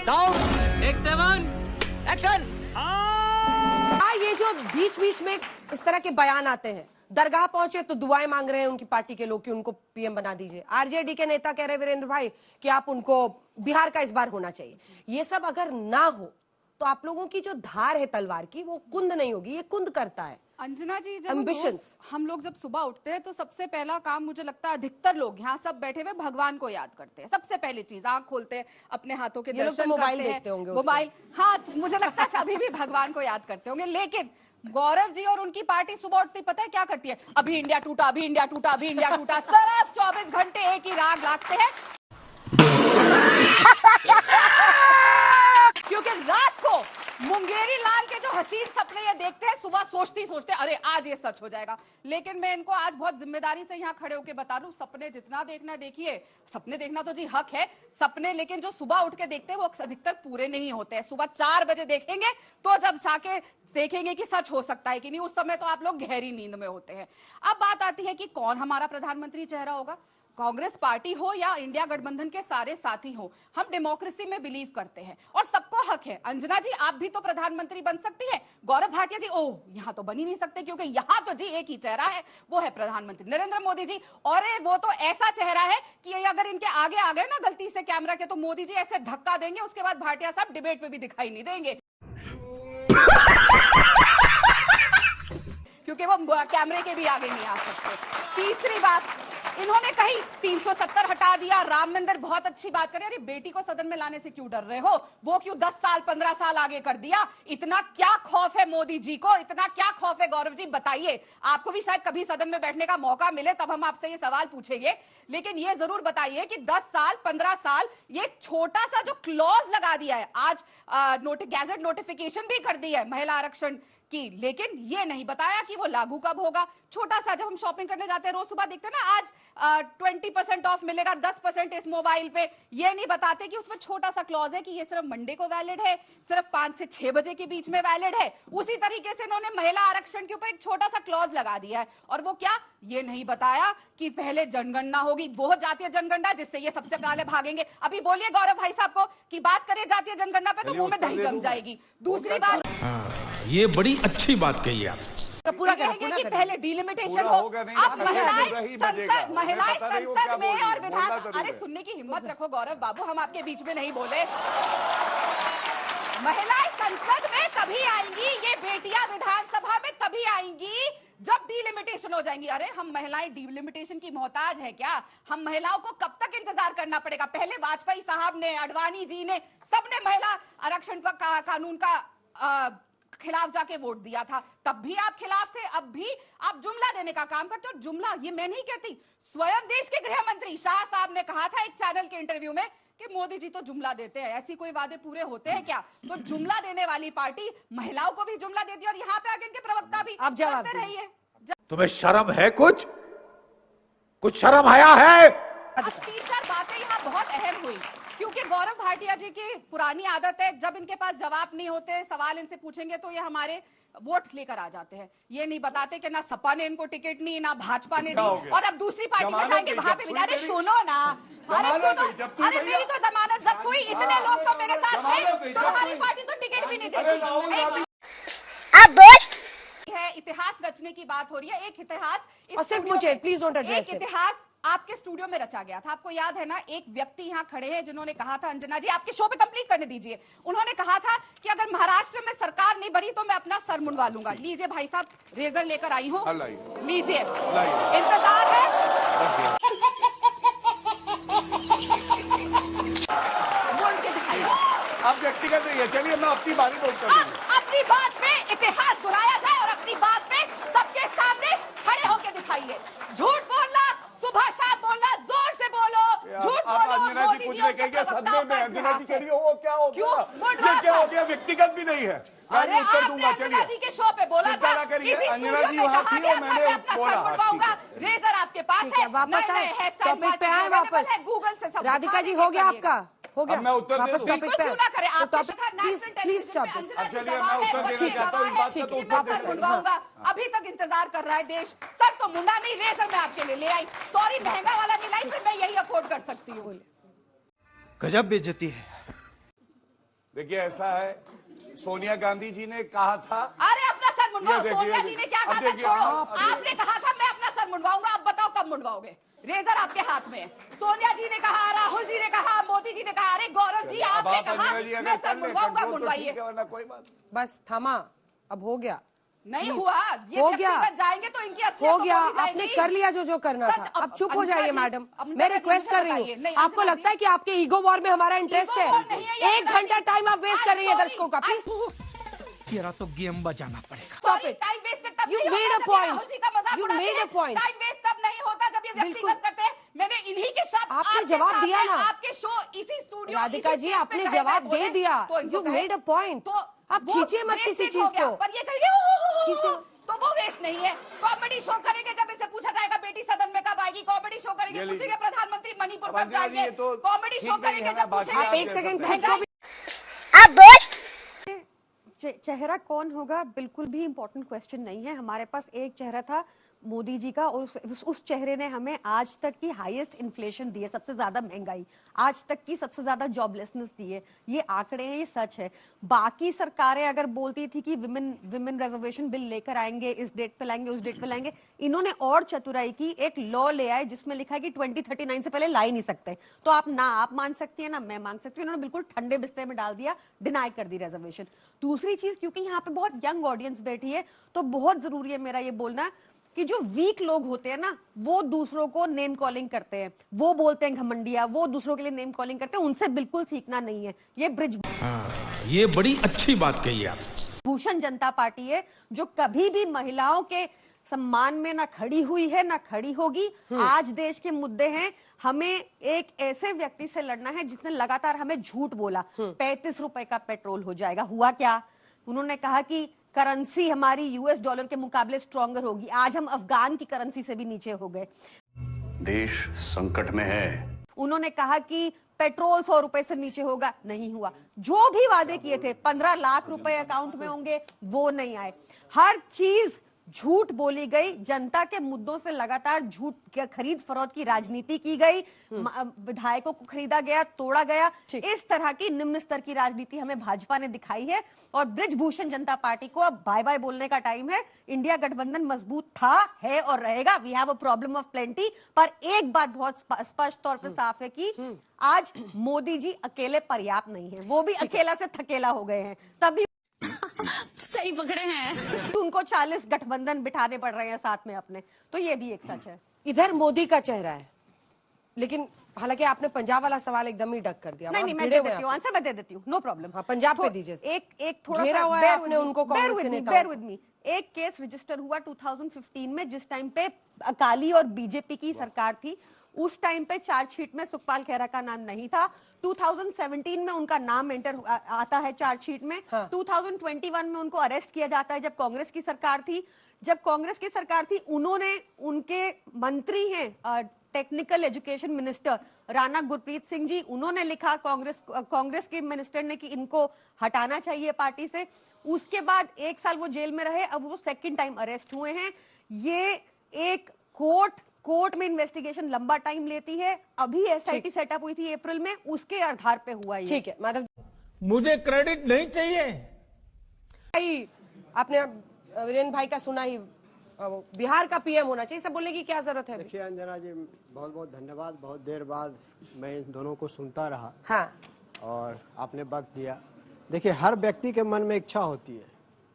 Sound take 7 action. ये जो बीच बीच में इस तरह के बयान आते हैं, दरगाह पहुंचे तो दुआएं मांग रहे हैं उनकी पार्टी के लोग कि उनको पीएम बना दीजिए। आरजेडी के नेता कह रहे वीरेंद्र भाई कि आप उनको बिहार का इस बार होना चाहिए। ये सब अगर ना हो तो आप लोगों की जो धार है तलवार की वो कुंद नहीं होगी, ये कुंद करता है। अंजना जी, जब हम लोग जब सुबह उठते हैं तो सबसे पहला काम मुझे लगता है अधिकतर लोग यहाँ सब बैठे हुए भगवान को याद करते हैं। सबसे पहली चीज आंख खोलते हैं, अपने हाथों के दर्शन मोबाइल करते देखते होंगे, मोबाइल हाथ, मुझे लगता है अभी भी भगवान को याद करते होंगे। लेकिन गौरव जी और उनकी पार्टी सुबह उठती पता है क्या करती है? अभी इंडिया टूटा, अभी इंडिया टूटा, अभी इंडिया टूटा। सिर्फ 24 घंटे एक ही राग लागते हैं क्योंकि रात को मुंगेरी लाल के जो हसीन सपने ये देखते हैं, सुबह सोचते अरे आज ये सच हो जाएगा। लेकिन मैं इनको आज बहुत जिम्मेदारी से यहाँ खड़े होकर बता दूं, सपने जितना देखना देखिए, सपने देखना तो जी हक है सपने, लेकिन जो सुबह उठ के देखते हैं वो अधिकतर पूरे नहीं होते हैं। सुबह 4 बजे देखेंगे तो जब जाके देखेंगे कि सच हो सकता है कि नहीं, उस समय तो आप लोग गहरी नींद में होते हैं। अब बात आती है कि कौन हमारा प्रधानमंत्री चेहरा होगा। कांग्रेस पार्टी हो या इंडिया गठबंधन के सारे साथी हो, हम डेमोक्रेसी में बिलीव करते हैं और सबको हक है। अंजना जी, आप भी तो प्रधानमंत्री बन सकती हैं। गौरव भाटिया जी, ओह यहाँ तो बन ही नहीं सकते क्योंकि यहाँ तो जी एक ही चेहरा है, वो है प्रधानमंत्री नरेंद्र मोदी जी। और वो तो ऐसा चेहरा है कि अगर इनके आगे आ गए ना गलती से कैमरा के, तो मोदी जी ऐसे धक्का देंगे, उसके बाद भाटिया साहब डिबेट में भी दिखाई नहीं देंगे क्योंकि वो कैमरे के भी आगे नहीं आ सकते। तीसरी बात, इन्होंने कही 370 हटा दिया, राम मंदिर, बहुत अच्छी बात करें। अरे बेटी को सदन में लाने से क्यों डर रहे हो? वो क्यों 10 साल 15 साल आगे कर दिया? इतना क्या खौफ है मोदी जी को, इतना क्या खौफ है? गौरव जी बताइए, आपको भी शायद कभी सदन में बैठने का मौका मिले तब हम आपसे ये सवाल पूछेंगे। लेकिन ये जरूर बताइए कि 10 साल 15 साल ये छोटा सा जो क्लॉज लगा दिया है, आज गैजेट नोटिफिकेशन भी कर दी है महिला आरक्षण की, लेकिन ये नहीं बताया कि वो लागू कब होगा। छोटा सा, जब हम शॉपिंग करने जाते हैं रोज सुबह देखते हैं ना, आज 20% ऑफ मिलेगा, 10% इस मोबाइल पे, ये नहीं बताते कि उसमें छोटा सा क्लॉज है कि ये सिर्फ मंडे को वैलिड है, सिर्फ 5 से 6 बजे के बीच में वैलिड है। उसी तरीके से इन्होंने महिला आरक्षण के ऊपर एक छोटा सा क्लॉज लगा दिया है, और वो क्या, ये नहीं बताया कि पहले जनगणना होगी, वो जातीय जनगणना जिससे ये सबसे पहले भागेंगे। अभी बोलिए गौरव भाई साहब को कि बात करिए जातीय जनगणना पे तो मुंह में दही जम जाएगी। दूसरी बात, ये बड़ी अच्छी बात कही आप, पूरा कहेंगे कि पहले डिलिमिटेशन हो। अब महिलाएं संसद में और विधान, अरे सुनने की हिम्मत रखो गौरव बाबू, हम आपके बीच में नहीं बोले। महिलाएं संसद में तभी आएंगी, ये बेटियां विधानसभा में तभी आएंगी जब डिलिमिटेशन हो जाएंगी। अरे हम महिलाएं डिलिमिटेशन की मोहताज है क्या? हम महिलाओं को कब तक इंतजार करना पड़ेगा? पहले वाजपेयी साहब ने, अडवाणी जी ने, सबने महिला आरक्षण का कानून का खिलाफ जाके वोट दिया था, तब भी आप खिलाफ थे, अब भी आप जुमला देने का काम करते हो। जुमला ये मैं नहीं कहती, स्वयं देश के गृह मंत्री शाह साहब ने कहा था एक चैनल के इंटरव्यू में कि मोदी जी तो जुमला देते हैं, ऐसी कोई वादे पूरे होते हैं क्या? तो जुमला देने वाली पार्टी महिलाओं को भी जुमला देती है, और यहाँ पे आगे इनके प्रवक्ता भी आप जवाब करते रहिए। तुम्हें शर्म है? कुछ शर्म आया है? अब 3-4 बातें यहाँ बहुत अहम हुई, क्योंकि गौरव भाटिया जी की पुरानी आदत है, जब इनके पास जवाब नहीं होते, सवाल इनसे पूछेंगे तो ये हमारे वोट लेकर आ जाते हैं। ये नहीं बताते कि ना सपा ने इनको टिकट नहीं, ना भाजपा ने दी, और अब दूसरी पार्टी में जाएंगे वहां पे भी। अरे सुनो ना, अरे सुनो, अरे मेरी तो जमानत जब कोई, इतने लोग तो मेरे साथ थे, तो हमारी पार्टी तो टिकट भी नहीं देती। है इतिहास रचने की बात हो रही है, एक इतिहास, और सिर्फ मुझे प्लीज डोंट एड्रेस, एक इतिहास आपके स्टूडियो में रचा गया था। आपको याद है ना, एक व्यक्ति यहाँ खड़े हैं जिन्होंने कहा था, अंजना जी आपके शो पे कंप्लीट करने दीजिए, उन्होंने कहा था कि अगर महाराष्ट्र में सरकार नहीं बढ़ी तो मैं अपना सर मुंडवा लूंगा। लीजिए भाई साहब, रेजर लेकर आई हूँ, लीजिए, इंतजार है। मुड़ के दिखाइए, आप व्यक्तिगत नहीं है, चलिए मैं अपनी बारी बोलता हूँ। अपनी बात में इतिहास दोहराया जाए और अपनी बात में सबके सामने खड़े होकर दिखाइए। झूठ बोलना, सुबह शाम बोलना, जोर से बोलो, झूठ बोलो। अंजना जी कुछ नहीं कहेंगे, सदमे में अंजना जी कह रही हो, वो क्या हो गया? ये क्या हो गया? व्यक्तिगत भी नहीं है, मैं उत्तर दूंगा। चलिए, अंजना जी के शो पे बोला था, करिए, अंजना जी वहाँ थी और मैंने बोला। रेजर आपके पास है, वापस आए टॉपिक पे आए, वापस गूगल से सब। राधिका जी हो गया आपका, हो गया, मैं उत्तर वापस दूं। टॉपिक पे क्यों ना करें आप? Please stop this. चलिए मैं उत्तर देना चाहता हूँ, इस बात का तो उत्तर मुंडवाऊंगा। अभी तक इंतजार कर रहा है देश। सर तो मुंडा नहीं, रेजर मैं आपके लिए ले आई। सॉरी महंगा वाला नहीं लाई, फिर मैं यही अफोर्ड कर सकती हूँ। गजब बेइज्जती है। देखिए ऐसा है, सोनिया गांधी जी ने कहा था। अरे अपना सर मुंडवाओ। ये देखिए, सोनिया जी ने क्या अब कहा था? देखिए, छोड़ो। अब आपने कहा था मैं अपना सर मुंडवाऊंगा, अब बताओ कब मुंडवाओगे? रेजर आपके हाथ में है। सोनिया जी ने कहा, राहुल जी ने कहा, मोदी जी ने कहा, अरे गौरव जी अब आपने आप कहा अंजना जी मैं अगर सर कर ले मुंडवाऊंगा, कंट्रोल तो मुंडवाइए। ठीक है, वरना कोई बात नहीं। बस थमा, अब हो गया, नहीं हुआ। ये हो गया, व्यक्तिगत जाएंगे तो इनकी असलियत हो तो गया, बोली आपने जाएगी। कर लिया जो करना सच, था। अब चुप हो जाइए मैडम, मैं अंजना जी, रिक्वेस्ट कर मुझे रही बताइए। हूँ। नहीं, आपको अंजना लगता जी, है कि आपके ईगो वॉर में हमारा इंटरेस्ट ईगो वॉर नहीं है है? ये, 1 अंजना घंटा जी। टाइम आप वेस्ट कर रही है I'm दर्शकों का, sorry, प्लीज। तेरा तो गेम बजाना पड़ेगा। सॉरी, टाइम वेस्ट तब You नहीं made होता a जब point. ये राहुल जी का मजाक You उड़ाते made a हैं। point. टाइम वेस्ट तब नहीं होता जब ये बिल्कुल। व्यक्तिगत करते हैं। मैंने इन्हीं के शब्द आपने आपके जवाब सामने, दिया ना। आपके शो इसी स्टूडियो राधिका इसी जी, स्टेज आपने पे कहे जवाब गए दे बोले, दिया। तो इनको You कहे- made a point. तो आप वो खींचिए मत किसी wastage चीज हो गया। को। पर ये करिए किसी- तो वो वेस्ट नहीं है। कॉमेडी शो करेंगे जब इनसे पूछा जाएगा बेटी सदन में कब आएगी, कॉमेडी शो करेंगे, ये लीजिए। पूछेंगे प्रधानमंत्री मणिपुर अब कब अंजना जी, जाएंगे, ये तो कॉमेडी ठीक शो नहीं करेंगे है ना, जब बाकी पूछेंगे आप एक सेकंड महंगाई- को भी चेहरा कौन होगा बिल्कुल भी इम्पोर्टेंट क्वेश्चन नहीं है। हमारे पास एक चेहरा था मोदी जी का, और उस चेहरे ने हमें आज तक की हाईएस्ट इन्फ्लेशन दी है, सबसे ज्यादा महंगाई, आज तक की सबसे ज्यादा जॉबलेसनेस दी है। ये आंकड़े हैं, ये सच है। बाकी सरकारें अगर बोलती थी कि विमेन रिजर्वेशन बिल लेकर आएंगे, इस डेट पे लाएंगे, उस डेट पे लाएंगे, इन्होंने और चतुराई की, एक लॉ ले आए जिसमें लिखा है कि 2039 से पहले ला ही नहीं सकते। तो आप मान सकती है ना मैं मांग सकती हूँ। इन्होंने बिल्कुल ठंडे बिस्तर में डाल दिया, डिनाई कर दी रिजर्वेशन। दूसरी चीज, क्योंकि यहाँ पे बहुत यंग ऑडियंस बैठी है, तो बहुत जरूरी है मेरा ये बोलना कि जो वीक लोग होते हैं ना, वो दूसरों को नेम कॉलिंग करते हैं, वो बोलते हैं घमंडिया, वो दूसरों के लिए नेम कॉलिंग करते हैं, उनसे बिल्कुल सीखना नहीं है। ये ब्रिज ये बड़ी अच्छी बात कही आप। भूषण जनता पार्टी है जो कभी भी महिलाओं के सम्मान में ना खड़ी हुई है ना खड़ी होगी। आज देश के मुद्दे हैं, हमें एक ऐसे व्यक्ति से लड़ना है जिसने लगातार हमें झूठ बोला 35 रुपए का पेट्रोल हो जाएगा। हुआ क्या? उन्होंने कहा कि करेंसी हमारी यूएस डॉलर के मुकाबले स्ट्रॉन्गर होगी। आज हम अफगान की करेंसी से भी नीचे हो गए। देश संकट में है। उन्होंने कहा कि पेट्रोल 100 रुपए से नीचे होगा, नहीं हुआ। जो भी वादे किए थे 15 लाख रुपए अकाउंट में होंगे, वो नहीं आए। हर चीज झूठ बोली गई। जनता के मुद्दों से लगातार झूठ खरीद फरोख्त की राजनीति की गई। विधायकों को खरीदा गया, तोड़ा गया। इस तरह की निम्न स्तर की राजनीति हमें भाजपा ने दिखाई है, और ब्रिजभूषण जनता पार्टी को अब बाय बाय बोलने का टाइम है। इंडिया गठबंधन मजबूत था, है और रहेगा। We have a problem of plenty. पर एक बात बहुत स्पष्ट तौर पर साफ है कि आज मोदी जी अकेले पर्याप्त नहीं है, वो भी अकेला से थकेला हो गए हैं। तभी सही पकड़े हैं। उनको 40 गठबंधन बिठाने पड़ रहे हैं साथ में अपने, तो ये भी एक सच है। इधर मोदी का चेहरा है, लेकिन हालांकि आपने पंजाब वाला सवाल एकदम ही डक कर दिया। नहीं, मैं दे देती हूँ आंसर, मैं दे देती हूँ, नो प्रॉब्लम। हाँ, पंजाब पे दीजिए। एक थोड़ा घेरा हुआ है आपने उनको, कांग्रेस के नेताओं बेयर विद मी। एक केस रजिस्टर हुआ 2015 में, जिस टाइम पे अकाली और बीजेपी की सरकार थी। उस टाइम पे चार्जशीट में सुखपाल खैरा का नाम नहीं था। 2017 में उनका नाम एंटर आता है चार्जशीट में। 2021 में उनको अरेस्ट किया जाता है, जब कांग्रेस की सरकार थी। जब कांग्रेस की सरकार थी, उन्होंने, उनके मंत्री हैं technical education minister Rana Gurpreet Singh ji, उन्होंने लिखा कांग्रेस के मिनिस्टर ने कि इनको हटाना चाहिए पार्टी से। उसके बाद 1 साल वो जेल में रहे, अब वो सेकंड टाइम अरेस्ट हुए हैं। ये एक कोर्ट में इन्वेस्टिगेशन लंबा टाइम लेती है। अभी एसआईटी सेटअप हुई थी अप्रैल में, उसके आधार पे हुआ ये। ठीक है माधव, मुझे क्रेडिट नहीं चाहिए। आपने वीरेंद्र भाई का सुना ही, बिहार का पीएम होना चाहिए, सब बोलने की क्या जरूरत है? देखिए अंजना जी, बहुत बहुत धन्यवाद। बहुत देर बाद मैं इन दोनों को सुनता रहा। हाँ, और आपने वक्त दिया। देखिए, हर व्यक्ति के मन में इच्छा होती है।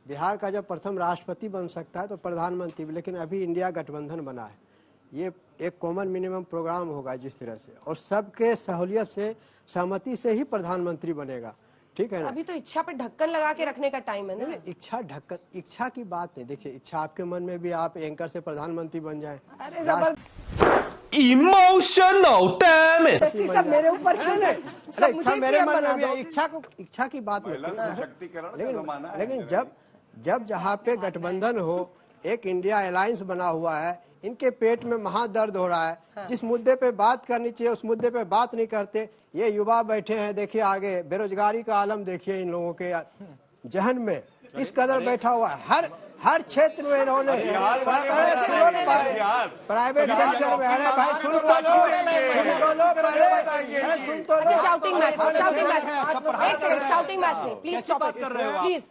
बिहार का जब प्रथम राष्ट्रपति बन सकता है तो प्रधानमंत्री भी, लेकिन अभी इंडिया गठबंधन बना है। ये एक कॉमन मिनिमम प्रोग्राम होगा जिस तरह से, और सबके सहूलियत से, सहमति से ही प्रधानमंत्री बनेगा। ठीक है ना? अभी तो इच्छा पे ढक्कन लगा के रखने का टाइम है ना। इच्छा की बात नहीं। देखिए, इच्छा आपके मन में भी, आप एंकर से प्रधानमंत्री बन जाएं। अरे जबरदस्त, इमोशनल डैम इट। सब मेरे ऊपर क्यों नहीं? अरे इच्छा मेरे मन में भी है। इच्छा की बात नहीं। महिला सशक्तिकरण का जमाना है। लेकिन जब जहाँ पे गठबंधन हो, एक इंडिया अलायंस बना हुआ है, इनके पेट में महादर्द हो रहा है। हाँ। जिस मुद्दे पे बात करनी चाहिए उस मुद्दे पे बात नहीं करते। ये युवा बैठे हैं, देखिए आगे बेरोजगारी का आलम देखिए इन लोगों के जहन में, इस कदर बैठा हुआ है। हर क्षेत्र में इन्होंने प्राइवेट सेक्टर में, अरे भाई सुन तो लो, सुन तो लो। शाउटिंग मैच, शाउटिंग मैच, एक सेकंड, शाउटिंग मैच नहीं, please stop it, please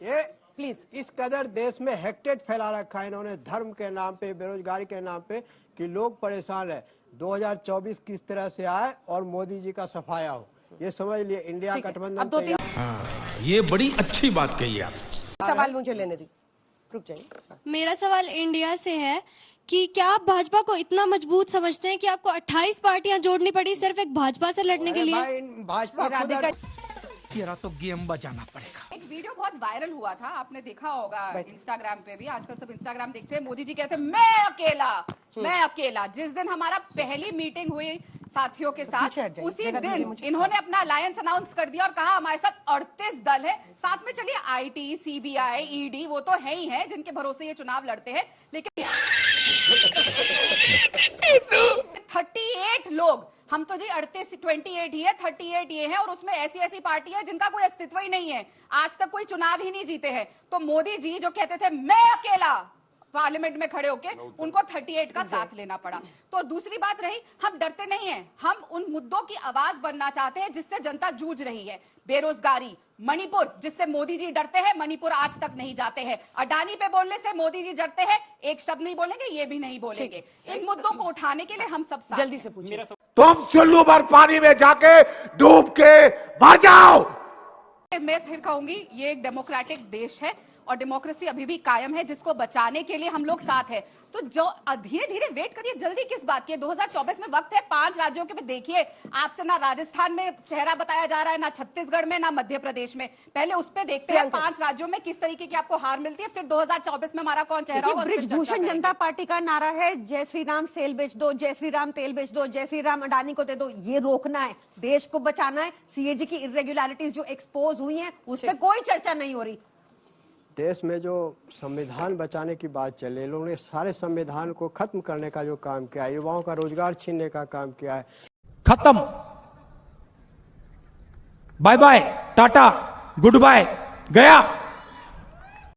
please. इस कदर देश में हेक्टेट फैला रखा है इन्होंने धर्म के नाम पे, बेरोजगारी के नाम पे, कि लोग परेशान है। 2024 किस तरह से आए और मोदी जी का सफाया हो, ये समझ लिए। इंडिया गठबंधन अब 2-3 ये बड़ी अच्छी बात कही आप। सवाल मुझे लेने दी, रुक जाइए। मेरा सवाल इंडिया से है कि क्या आप भाजपा को इतना मजबूत समझते हैं कि आपको 28 पार्टियां जोड़नी पड़ी सिर्फ एक भाजपा से लड़ने के लिए? भाजपा तेरा तो गेम बजाना पड़ेगा। एक वीडियो बहुत वायरल हुआ था, आपने देखा होगा इंस्टाग्राम पे भी, आजकल सब इंस्टाग्राम देखते हैं। मोदी जी कहते हैं मैं अकेला। जिस दिन हमारा पहली मीटिंग हुई साथियों के साथ, उसी दिन इन्होंने अपना अलायंस अनाउंस कर दिया और कहा हमारे साथ 38 दल है साथ में। चलिए IT, CBI, ED वो तो है ही है जिनके भरोसे ये चुनाव लड़ते हैं, लेकिन 38 लोग, हम तो जी 28 ही है, 38 ये है, और उसमें ऐसी पार्टी है जिनका कोई अस्तित्व ही नहीं है, आज तक कोई चुनाव ही नहीं जीते हैं। तो मोदी जी जो कहते थे मैं अकेला, पार्लियामेंट में खड़े होके उनको 38 का साथ लेना पड़ा। तो दूसरी बात रही, हम डरते नहीं हैं, हम उन मुद्दों की आवाज बनना चाहते हैं जिससे जनता जूझ रही है। बेरोजगारी, मणिपुर जिससे मोदी जी डरते हैं, मणिपुर आज तक नहीं जाते हैं। अडानी पे बोलने से मोदी जी डरते हैं, एक शब्द नहीं बोलेंगे, ये भी नहीं बोलेंगे। इन मुद्दों को उठाने के लिए हम सब जल्दी से पूछिए। तुम चुल्लू भर पानी में जाके डूब के मर जाओ। मैं फिर कहूंगी, ये एक डेमोक्रेटिक देश है और डेमोक्रेसी अभी भी कायम है, जिसको बचाने के लिए हम लोग साथ हैं। तो जो धीरे धीरे वेट करिए, जल्दी किस बात की है? 2024 में वक्त है। 5 राज्यों के भी देखिए, आपसे ना राजस्थान में चेहरा बताया जा रहा है, ना छत्तीसगढ़ में, ना मध्य प्रदेश में। पहले उस पे देखते हैं 5 राज्यों में किस तरीके की आपको हार मिलती है, फिर 2024 में हमारा कौन चेहरा होगा। ब्रिजभूषण जनता पार्टी का नारा है जय श्री राम सेल बेच दो, जय श्री राम तेल बेच दो, जय श्री राम अडानी को दे दो। ये रोकना है, देश को बचाना है। CAG की इरेगुलरिटीज जो एक्सपोज हुई है उस पर कोई चर्चा नहीं हो रही। देश में जो संविधान बचाने की बात चले, लोगों ने सारे संविधान को खत्म करने का जो काम किया, युवाओं का रोजगार छीनने का काम किया है। खत्म, bye bye, tata, goodbye, गया।